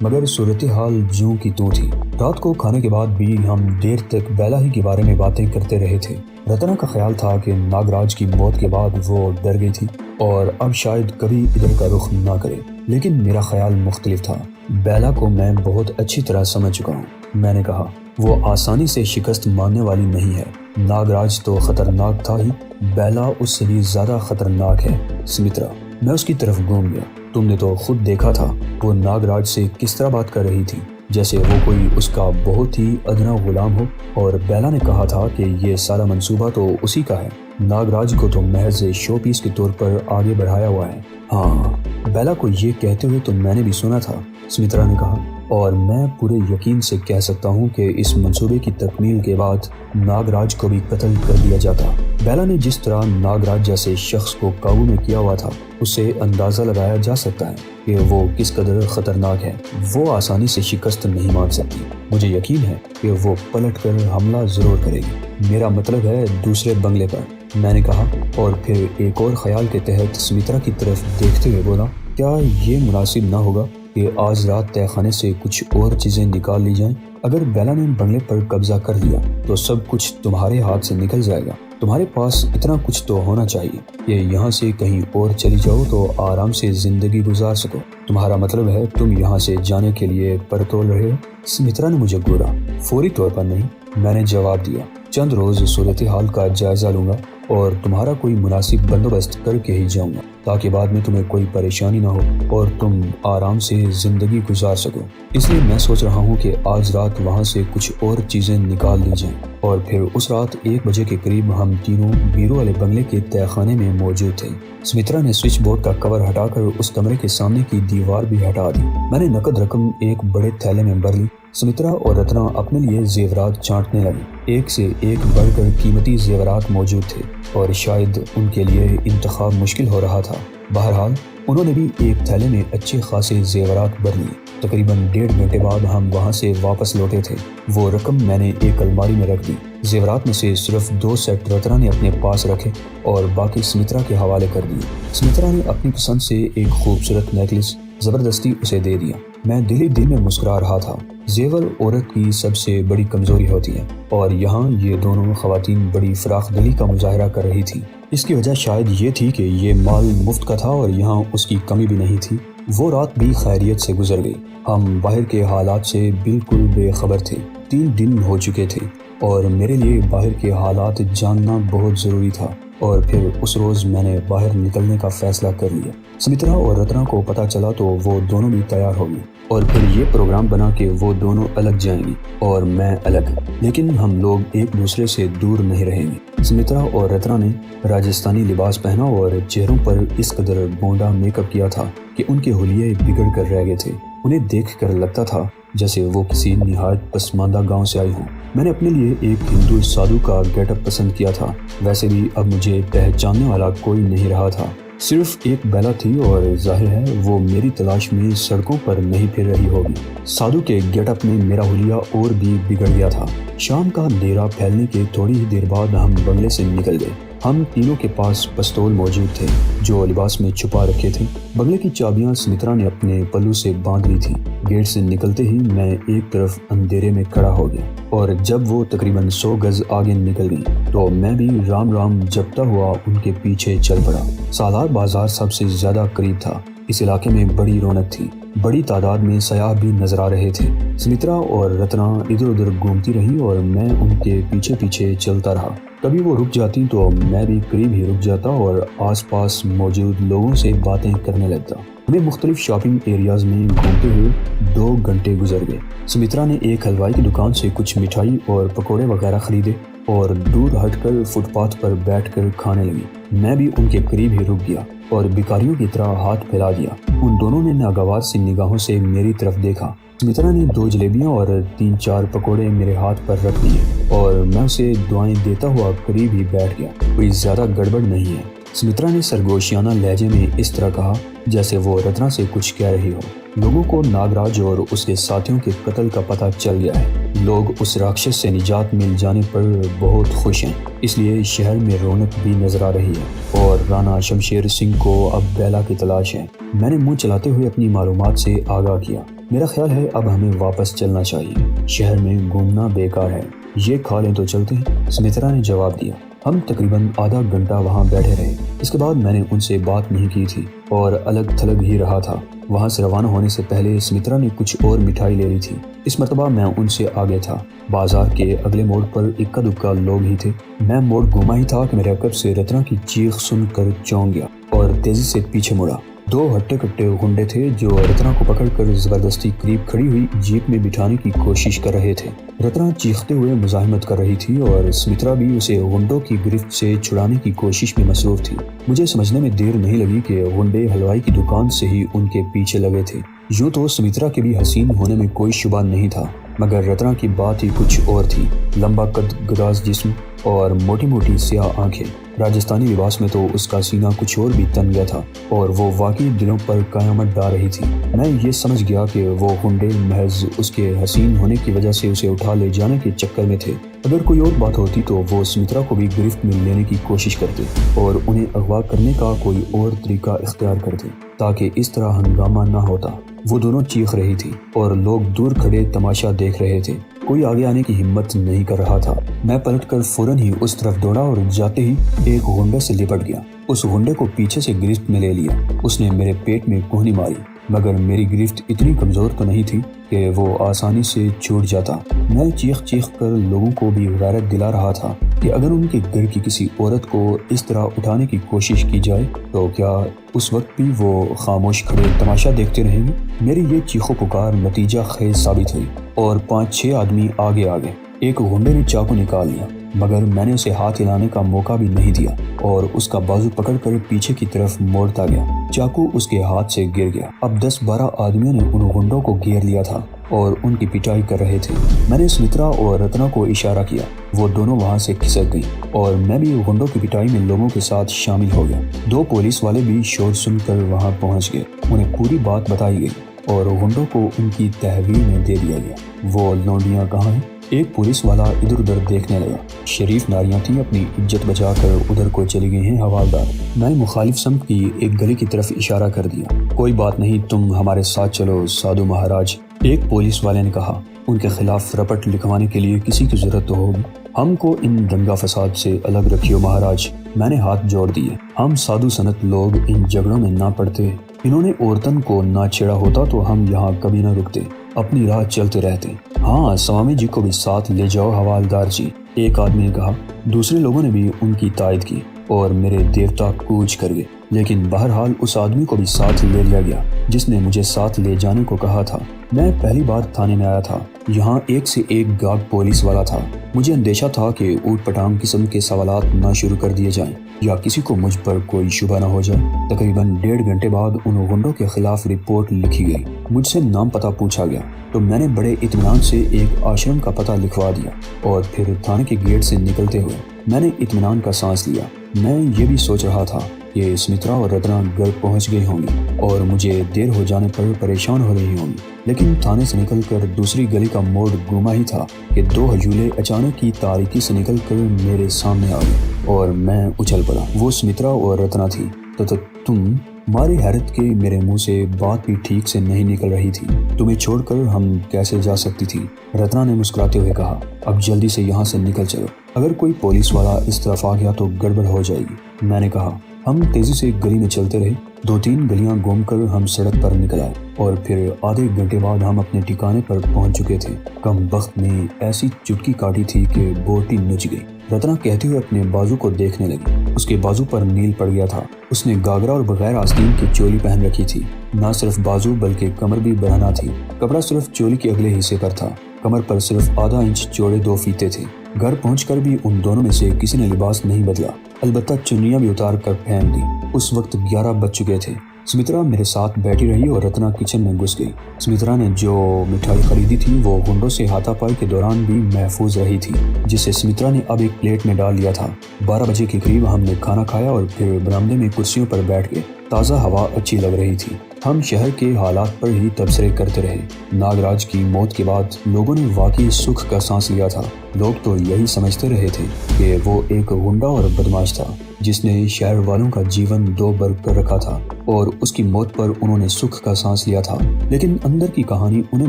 مگر صورتحال جوں کی توں تھی۔ رات کو کھانے کے بعد بھی ہم دیر تک بیلا ہی کے بارے میں باتیں کرتے رہے تھے۔ رتنا کا خیال تھا کہ ناگراج کی موت کے بعد وہ ڈر گئی تھی اور اب شاید کبھی ادھر کا رخ نہ کرے، لیکن میرا خیال مختلف تھا۔ بیلا کو میں بہت اچھی طرح سمجھ چکا ہوں، میں نے کہا۔ وہ آسانی سے شکست ماننے والی نہیں ہے۔ ناگراج تو خطرناک تھا ہی، بیلا اس سے بھی زیادہ خطرناک ہے سمترا۔ میں اس کی طرف گھوم گیا۔ تم نے تو خود دیکھا تھا وہ ناگراج سے کس طرح بات کر رہی تھی، جیسے وہ کوئی اس کا بہت ہی ادنا غلام ہو، اور بیلا نے کہا تھا کہ یہ سارا منصوبہ تو اسی کا ہے، ناگراج کو تو محض شو پیس کے طور پر آگے بڑھایا ہوا ہے۔ ہاں، بیلا کو یہ کہتے ہوئے تو میں نے بھی سنا تھا، سمترا نے کہا، اور میں پورے یقین سے کہہ سکتا ہوں کہ اس منصوبے کی تکمیل کے بعد ناگراج کو بھی قتل کر دیا جاتا۔ بیلا نے جس طرح ناگراج جیسے شخص کو قابو میں کیا ہوا تھا، اس سے اندازہ لگایا جا سکتا ہے کہ وہ کس قدر خطرناک ہے۔ وہ آسانی سے شکست نہیں مان سکتی۔ مجھے یقین ہے کہ وہ پلٹ کر حملہ ضرور کرے گی، میرا مطلب ہے دوسرے بنگلے پر، میں نے کہا، اور پھر ایک اور خیال کے تحت سمترا کی طرف دیکھتے ہوئے بولا، کیا یہ مناسب نہ ہوگا کہ آج رات تہہ خانے سے کچھ اور چیزیں نکال لی جائیں؟ اگر بیلا نے بنگلے پر قبضہ کر لیا تو سب کچھ تمہارے ہاتھ سے نکل جائے گا۔ تمہارے پاس اتنا کچھ تو ہونا چاہیے کہ یہاں سے کہیں اور چلی جاؤ تو آرام سے زندگی گزار سکو۔ تمہارا مطلب ہے تم یہاں سے جانے کے لیے پر تول رہے ہو؟ سمترا نے مجھے گھورا۔ فوری طور پر نہیں، میں نے جواب دیا، چند روز صورتحال کا جائزہ لوں گا اور تمہارا کوئی مناسب بندوبست کر کے ہی جاؤں گا تاکہ بعد میں تمہیں کوئی پریشانی نہ ہو اور تم آرام سے زندگی گزار سکو۔ اس لیے میں سوچ رہا ہوں کہ آج رات وہاں سے کچھ اور چیزیں نکال لی جائیں، اور پھر اس رات 1 بجے کے قریب ہم تینوں بیرو والے بنگلے کے تہہ خانے میں موجود تھے۔ سمترا نے سوئچ بورڈ کا کور ہٹا کر اس کمرے کے سامنے کی دیوار بھی ہٹا دی۔ میں نے نقد رقم ایک بڑے تھیلے میں بھر لی۔ سمترا اور رتنا اپنے لیے زیورات چانٹنے لگی۔ ایک سے ایک بڑھ کر قیمتی زیورات موجود تھے اور شاید ان کے لیے انتخاب مشکل ہو رہا تھا۔ بہرحال انہوں نے بھی ایک تھیلے میں اچھے خاصے زیورات بھر لیے۔ تقریباً 1.5 گھنٹے بعد ہم وہاں سے واپس لوٹے تھے۔ وہ رقم میں نے ایک الماری میں رکھ دی۔ زیورات میں سے صرف 2 سیٹ رتنا نے اپنے پاس رکھے اور باقی سمترا کے حوالے کر دیے۔ سمترا نے اپنی پسند سے ایک خوبصورت نیکلس زبردستی اسے دے دیا۔ میں دل ہی دل میں مسکرا رہا تھا۔ زیور عورت کی سب سے بڑی کمزوری ہوتی ہے، اور یہاں یہ دونوں خواتین بڑی فراخ دلی کا مظاہرہ کر رہی تھی۔ اس کی وجہ شاید یہ تھی کہ یہ مال مفت کا تھا اور یہاں اس کی کمی بھی نہیں تھی۔ وہ رات بھی خیریت سے گزر گئی۔ ہم باہر کے حالات سے بالکل بے خبر تھے۔ 3 دن ہو چکے تھے اور میرے لیے باہر کے حالات جاننا بہت ضروری تھا، اور پھر اس روز میں نے باہر نکلنے کا فیصلہ کر لیا۔ سمترا اور رتنا کو پتہ چلا تو وہ دونوں بھی تیار ہو گئی، اور پھر یہ پروگرام بنا کہ وہ دونوں الگ جائیں گی اور میں الگ، لیکن ہم لوگ ایک دوسرے سے دور نہیں رہیں گے۔ سمترا اور رتنا نے راجستھانی لباس پہنا اور چہروں پر اس قدر گونڈا میک اپ کیا تھا کہ ان کے حلیے بگڑ کر رہ گئے تھے۔ انہیں دیکھ کر لگتا تھا جیسے وہ کسی نہایت پسماندہ گاؤں سے آئی ہوں۔ میں نے اپنے لیے ایک ہندو سادھو کا گیٹ اپ پسند کیا تھا۔ ویسے بھی اب مجھے پہچاننے والا کوئی نہیں رہا تھا، صرف ایک بیلا تھی، اور ظاہر ہے وہ میری تلاش میں سڑکوں پر نہیں پھر رہی ہوگی۔ سادھو کے گیٹ اپ میں میرا حلیہ اور بھی بگڑ گیا تھا۔ شام کا اندھیرا پھیلنے کے تھوڑی ہی دیر بعد ہم بنگلے سے نکل گئے۔ ہم تینوں کے پاس پستول موجود تھے جو لباس میں چھپا رکھے تھے۔ بنگلے کی چابیاں سمترا نے اپنے پلو سے باندھ لی تھی۔ گیٹ سے نکلتے ہی میں ایک طرف اندھیرے میں کھڑا ہو گیا، اور جب وہ تقریباً 100 گز آگے نکل گئی تو میں بھی رام رام جپتا ہوا ان کے پیچھے چل پڑا۔ سالار بازار سب سے زیادہ قریب تھا۔ اس علاقے میں بڑی رونق تھی، بڑی تعداد میں سیاح بھی نظر آ رہے تھے۔ سمترا اور رتنا ادھر ادھر گھومتی رہی اور میں ان کے پیچھے پیچھے چلتا رہا۔ کبھی وہ رک جاتی تو میں بھی قریب ہی رک جاتا اور آس پاس موجود لوگوں سے باتیں کرنے لگتا۔ ہمیں مختلف شاپنگ ایریاز میں گھومتے ہوئے 2 گھنٹے گزر گئے۔ سمترا نے ایک حلوائی کی دکان سے کچھ مٹھائی اور پکوڑے وغیرہ خریدے اور دور ہٹ کر فٹ پاتھ پر بیٹھ کر کھانے لگی۔ میں بھی ان کے قریب ہی رک گیا اور بھکاریوں کی طرح ہاتھ پھیلا دیا۔ ان دونوں نے ناگوار سی نگاہوں سے میری طرف دیکھا۔ سمترا نے 2 جلیبیاں اور 3-4 پکوڑے میرے ہاتھ پر رکھ دیے اور میں اسے دعائیں دیتا ہوا قریب ہی بیٹھ گیا۔ کوئی زیادہ گڑبڑ نہیں ہے، سمترا نے سرگوشیانہ لہجے میں اس طرح کہا جیسے وہ رتنا سے کچھ کہہ رہی ہو۔ لوگوں کو ناگراج اور اس کے ساتھیوں کے قتل کا پتہ چل گیا ہے۔ لوگ اس راکشس سے نجات مل جانے پر بہت خوش ہیں، اس لیے شہر میں رونق بھی نظر آ رہی ہے، اور رانا شمشیر سنگھ کو اب بیلا کی تلاش ہے۔ میں نے منہ چلاتے ہوئے اپنی معلومات سے آگاہ کیا۔ میرا خیال ہے اب ہمیں واپس چلنا چاہیے، شہر میں گھومنا بیکار ہے، یہ کھا لیں تو چلتے ہیں، سمترا نے جواب دیا۔ ہم تقریباً آدھا گھنٹہ وہاں بیٹھے رہے۔ اس کے بعد میں نے ان سے بات نہیں کی تھی اور الگ تھلگ ہی رہا تھا۔ وہاں سے روانہ ہونے سے پہلے سمترا نے کچھ اور مٹھائی لے لی تھی۔ اس مرتبہ میں ان سے آگے تھا۔ بازار کے اگلے موڑ پر اکا دکا لوگ ہی تھے۔ میں موڑ گھوما ہی تھا کہ میرے عقب سے رتنا کی چیخ سن کر چونک گیا اور تیزی سے پیچھے مڑا۔ دو ہٹے کٹے غنڈے تھے جو رتنا کو پکڑ کر زبردستی قریب کھڑی ہوئی جیپ میں بٹھانے کی کوشش کر رہے تھے۔ رتنا چیختے ہوئے مزاحمت کر رہی تھی اور سمترا بھی اسے غنڈوں کی گرفت سے چھڑانے کی کوشش میں مصروف تھی۔ مجھے سمجھنے میں دیر نہیں لگی کہ غنڈے حلوائی کی دکان سے ہی ان کے پیچھے لگے تھے۔ یوں تو سمترا کے بھی حسین ہونے میں کوئی شبہ نہیں تھا، مگر رتنا کی بات ہی کچھ اور تھی۔ لمبا قد، گداز جسم اور موٹی موٹی سیاہ آنکھیں۔ راجستھانی لباس میں تو اس کا سینہ کچھ اور بھی تن گیا تھا اور وہ واقعی دلوں پر قیامت ڈال رہی تھی۔ میں یہ سمجھ گیا کہ وہ غنڈے محض اس کے حسین ہونے کی وجہ سے اسے اٹھا لے جانے کے چکر میں تھے۔ اگر کوئی اور بات ہوتی تو وہ سمترا کو بھی گرفت میں لینے کی کوشش کرتے اور انہیں اغوا کرنے کا کوئی اور طریقہ اختیار کرتے تاکہ اس طرح ہنگامہ نہ ہوتا۔ وہ دونوں چیخ رہی تھی اور لوگ دور کھڑے تماشا دیکھ رہے تھے۔ کوئی آگے آنے کی ہمت نہیں کر رہا تھا۔ میں پلٹ کر فوراً ہی اس طرف دوڑا اور جاتے ہی ایک غنڈے سے لپٹ گیا۔ اس غنڈے کو پیچھے سے گرفت میں لے لیا۔ اس نے میرے پیٹ میں کہنی ماری، مگر میری گرفت اتنی کمزور تو نہیں تھی کہ وہ آسانی سے چھوٹ جاتا۔ میں چیخ چیخ کر لوگوں کو بھی غیرت دلا رہا تھا کہ اگر ان کے گھر کی کسی عورت کو اس طرح اٹھانے کی کوشش کی جائے تو کیا اس وقت بھی وہ خاموش کھڑے تماشا دیکھتے رہیں گے؟ میری یہ چیخو پکار نتیجہ خیز ثابت ہوئی اور 5-6 آدمی آگے آگے۔ ایک غنڈے نے چاقو نکال لیا، مگر میں نے اسے ہاتھ ہلانے کا موقع بھی نہیں دیا اور اس کا بازو پکڑ کر پیچھے کی طرف موڑتا گیا۔ چاقو اس کے ہاتھ سے گر گیا۔ اب 10-12 آدمیوں نے ان غنڈوں کو گھیر لیا تھا اور ان کی پٹائی کر رہے تھے۔ میں نے سمترا اور رتنا کو اشارہ کیا، وہ دونوں وہاں سے کھسک گئیں اور میں بھی غنڈوں کی پٹائی میں لوگوں کے ساتھ شامل ہو گیا۔ 2 پولیس والے بھی شور سن کر وہاں پہنچ گئے۔ انہیں پوری بات بتائی گئی اور غنڈوں کو ان کی تحویل میں دے دیا گیا۔ وہ لونڈیاں کہاں ہیں؟ ایک پولیس والا ادھر ادھر دیکھنے لگا۔ شریف ناریاں تھیں، اپنی عزت بچا کر ادھر کو چلی گئی ہیں حوالدار۔ میں نے مخالف سمت کی ایک گلی کی طرف اشارہ کر دیا۔ کوئی بات نہیں، تم ہمارے ساتھ چلو سادھو مہاراج، ایک پولیس والے نے کہا۔ ان کے خلاف رپٹ لکھوانے کے لیے کسی کی ضرورت تو ہوگی۔ ہم کو ان دنگا فساد سے الگ رکھیو مہاراج، میں نے ہاتھ جوڑ دیے۔ ہم سادھو سنت لوگ ان جھگڑوں میں نہ پڑتے۔ انہوں نے عورتن کو نہ چھیڑا ہوتا تو ہم یہاں کبھی نہ رکتے، اپنی راہ چلتے رہتے۔ ہاں، سوامی جی کو بھی ساتھ لے جاؤ حوالدار جی، ایک آدمی نے کہا۔ دوسرے لوگوں نے بھی ان کی تائید کی اور میرے دیوتا کوچ کر گئے، لیکن بہرحال اس آدمی کو بھی ساتھ لے لیا گیا جس نے مجھے ساتھ لے جانے کو کہا تھا۔ میں پہلی بار تھانے میں آیا تھا، یہاں ایک سے ایک گارڈ پولیس والا تھا۔ مجھے اندیشہ تھا کہ اوٹ پٹانگ قسم کے سوالات نہ شروع کر دیے جائیں یا کسی کو مجھ پر کوئی شبہ نہ ہو جائے۔ تقریباً 1.5 گھنٹے بعد ان غنڈوں کے خلاف رپورٹ لکھی گئی۔ مجھ سے نام پتہ پوچھا گیا تو میں نے بڑے اطمینان سے ایک آشرم کا پتہ لکھوا دیا اور پھر تھانے کے گیٹ سے نکلتے ہوئے میں نے اطمینان کا سانس لیا۔ میں یہ بھی سوچ رہا تھا کہ سمترا اور رتنا گھر پہنچ گئی ہوں گی اور مجھے دیر ہو جانے پر پریشان ہو رہی ہوں گی، لیکن تھانے سے نکل کر دوسری گلی کا موڑ گھوما ہی تھا کہ 2 ہجولے اچانک کی تاریکی سے نکل کر میرے سامنے آ گئے اور میں اچھل پڑا۔ وہ سمترا اور رتنا تھی۔ تو تم؟ ہماری حیرت کے میرے منہ سے بات بھی ٹھیک سے نہیں نکل رہی تھی۔ تمہیں چھوڑ کر ہم کیسے جا سکتی تھی؟ رتنا نے مسکراتے ہوئے کہا۔ اب جلدی سے یہاں سے نکل چلو، اگر کوئی پولیس والا اس طرف آ گیا تو گڑبڑ ہو جائے گی، میں نے کہا۔ ہم تیزی سے گلی میں چلتے رہے۔ 2-3 گلیاں گھوم کر ہم سڑک پر نکل آئے اور پھر آدھے گھنٹے بعد ہم اپنے ٹھکانے پر پہنچ چکے تھے۔ کم بخت نے ایسی چٹکی کاٹی تھی کہ بوٹی نچ گئی۔ رتنا کہتے ہوئے اپنے بازو کو دیکھنے لگی۔ اس کے بازو پر نیل پڑ گیا تھا۔ اس نے گاگرا اور بغیر آستین کی چولی پہن رکھی تھی۔ نہ صرف بازو بلکہ کمر بھی برہنہ تھی۔ کپڑا صرف چولی کے اگلے حصے پر تھا۔ کمر پر صرف آدھا انچ چوڑے 2 فیتے تھے۔ گھر پہنچ کر بھی ان دونوں میں سے کسی نے لباس نہیں بدلا، البتہ چنیاں بھی اتار کر پھینک دی۔ اس وقت 11 بج چکے تھے۔ سمترا میرے ساتھ بیٹھی رہی اور رتنا کچن میں گھس گئی۔ سمترا نے جو مٹھائی خریدی تھی وہ غنڈوں سے ہاتھا پائی کے دوران بھی محفوظ رہی تھی، جسے سمترا نے اب ایک پلیٹ میں ڈال لیا تھا۔ 12 بجے کے قریب ہم نے کھانا کھایا اور پھر برآمدے میں کرسیوں پر بیٹھ گئے۔ تازہ ہوا اچھی لگ رہی تھی۔ ہم شہر کے حالات پر ہی تبصرے کرتے رہے۔ ناگراج کی موت کے بعد لوگوں نے واقعی سکھ کا سانس لیا تھا۔ لوگ تو یہی سمجھتے رہے تھے کہ وہ ایک غنڈہ اور بدماش تھا، جس نے شہر والوں کا جیون دو بر کر رکھا تھا اور اس کی موت پر انہوں نے سکھ کا سانس لیا تھا، لیکن اندر کی کہانی انہیں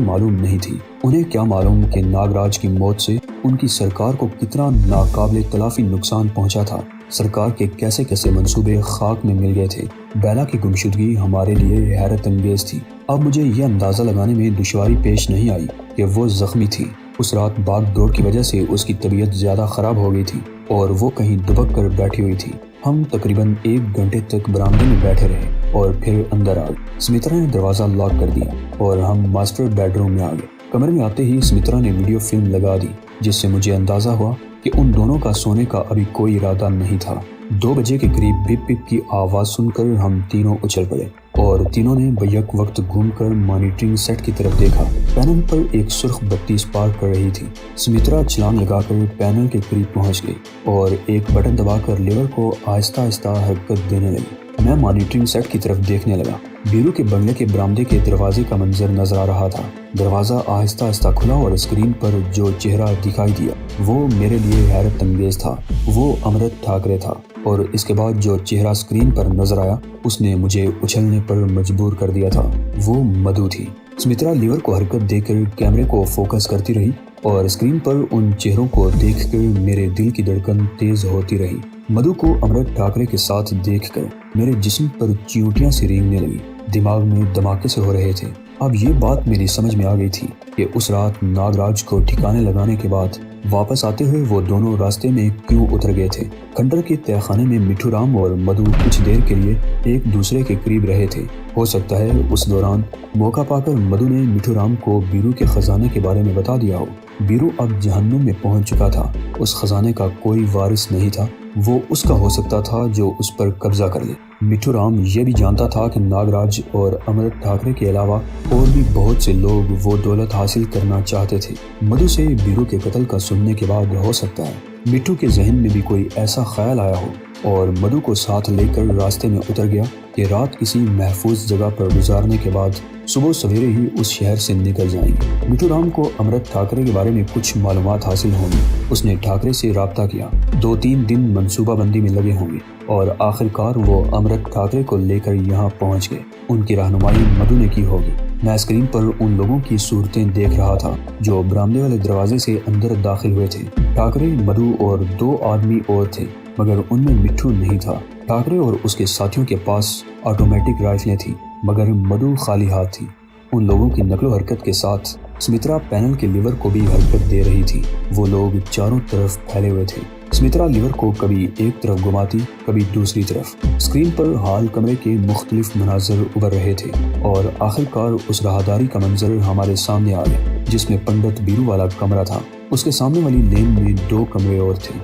معلوم نہیں تھی۔ انہیں کیا معلوم کہ ناگراج کی موت سے ان کی سرکار کو کتنا ناقابل تلافی نقصان پہنچا تھا۔ سرکار کے کیسے کیسے منصوبے خاک میں مل گئے تھے۔ بیلا کی گمشدگی ہمارے لیے حیرت انگیز تھی۔ اب مجھے یہ اندازہ لگانے میں دشواری پیش نہیں آئی کہ وہ زخمی تھی۔ اس رات بھاگ دوڑ کی وجہ سے اس کی طبیعت زیادہ خراب ہو گئی تھی اور وہ کہیں دبک کر بیٹھی ہوئی تھی۔ ہم تقریباً 1 گھنٹے تک برآمدے میں بیٹھے رہے اور پھر اندر آ گئے۔ سمترا نے دروازہ لاک کر دیا اور ہم ماسٹر بیڈ روم میں آ گئے۔ کمرے میں آتے ہی سمترا نے ویڈیو فلم لگا دی، جس سے مجھے اندازہ ہوا کہ ان دونوں کا سونے کا ابھی کوئی ارادہ نہیں تھا۔ 2 بجے کے قریب بپ بپ کی آواز سن کر ہم تینوں اچھل پڑے اور تینوں نے بیک وقت گھوم کر مانیٹرنگ سیٹ کی طرف دیکھا۔ پینل پر ایک سرخ بتی سپارک کر رہی تھی۔ سمترا چھلانگ لگا کر پینل کے قریب پہنچ گئی اور ایک بٹن دبا کر لیور کو آہستہ آہستہ حرکت دینے لگی۔ میں مانیٹرنگ سیٹ کی طرف دیکھنے لگا۔ بیرو کے بنگلے کے برآمدے کے دروازے کا منظر نظر آ رہا تھا۔ دروازہ آہستہ آہستہ کھلا اور اسکرین پر جو چہرہ دکھائی دیا وہ میرے لیے حیرت انگیز تھا۔ وہ امرت ٹھاکرے تھا اور اس کے بعد جو چہرہ اسکرین پر نظر آیا اس نے مجھے اچھلنے پر مجبور کر دیا تھا۔ وہ مدھو تھی۔ سمترا لیور کو حرکت دے کر کیمرے کو فوکس کرتی رہی اور اسکرین پر ان چہروں کو دیکھ کر میرے دل کی دھڑکن تیز ہوتی رہی۔ مدھو کو امرت ٹھاکرے کے ساتھ دیکھ کر میرے جسم پر چیونٹیاں سی رینگنے لگی۔ دماغ میں دھماکے سے ہو رہے تھے۔ اب یہ بات میری سمجھ میں آ گئی تھی کہ اس رات ناگراج کو ٹھکانے لگانے کے بعد واپس آتے ہوئے وہ دونوں راستے میں کیوں اتر گئے تھے۔ کھنڈر کے تہہ خانے میں مٹھو رام اور مدھو کچھ دیر کے لیے ایک دوسرے کے قریب رہے تھے۔ ہو سکتا ہے اس دوران موقع پا کر مدھو نے مٹھو رام کو بیرو کے خزانے کے بارے میں بتا دیا ہو۔ بیرو اب جہنم میں پہنچ چکا تھا۔ اس خزانے کا کوئی وارث نہیں تھا۔ وہ اس کا ہو سکتا تھا جو اس پر قبضہ کر لے۔ مٹھو رام یہ بھی جانتا تھا کہ ناگراج اور امرت ٹھاکرے کے علاوہ اور بھی بہت سے لوگ وہ دولت حاصل کرنا چاہتے تھے۔ مدھو سے بیرو کے قتل کا سننے کے بعد ہو سکتا ہے مٹھو کے ذہن میں بھی کوئی ایسا خیال آیا ہو اور مدھو کو ساتھ لے کر راستے میں اتر گیا کہ رات کسی محفوظ جگہ پر گزارنے کے بعد صبح سویرے ہی اس شہر سے نکل جائیں گے۔ مٹھو رام کو امرت ٹھاکرے کے بارے میں کچھ معلومات حاصل ہوں گی۔ اس نے ٹھاکرے سے رابطہ کیا، 2-3 دن منصوبہ بندی میں لگے ہوں گے اور آخرکار وہ امرت ٹھاکرے کو لے کر یہاں پہنچ گئے۔ ان کی رہنمائی مدھو نے کی ہوگی۔ میں اسکرین پر ان لوگوں کی صورتیں دیکھ رہا تھا جو برآمدے والے دروازے سے اندر داخل ہوئے تھے۔ ٹھاکرے، مدھو اور 2 آدمی اور تھے مگر ان میں مٹھو نہیں تھا۔ ٹھاکرے اور اس کے ساتھیوں کے پاس آٹومیٹک رائفلیں تھیں مگر مدھو خالی ہاتھ تھی۔ ان لوگوں کی نقل و حرکت کے ساتھ سمترا پینل کے لیور کو بھی حرکت دے رہی تھی۔ وہ لوگ چاروں طرف پھیلے ہوئے تھے۔ سمترا لیور کو کبھی ایک طرف گھماتی کبھی دوسری طرف۔ اسکرین پر ہال کمرے کے مختلف مناظر ابھر رہے تھے اور آخرکار اس راہداری کا منظر ہمارے سامنے آ گیا جس میں پنڈت بیرو والا کمرہ تھا۔ اس کے سامنے والی لین میں 2 کمرے اور تھے۔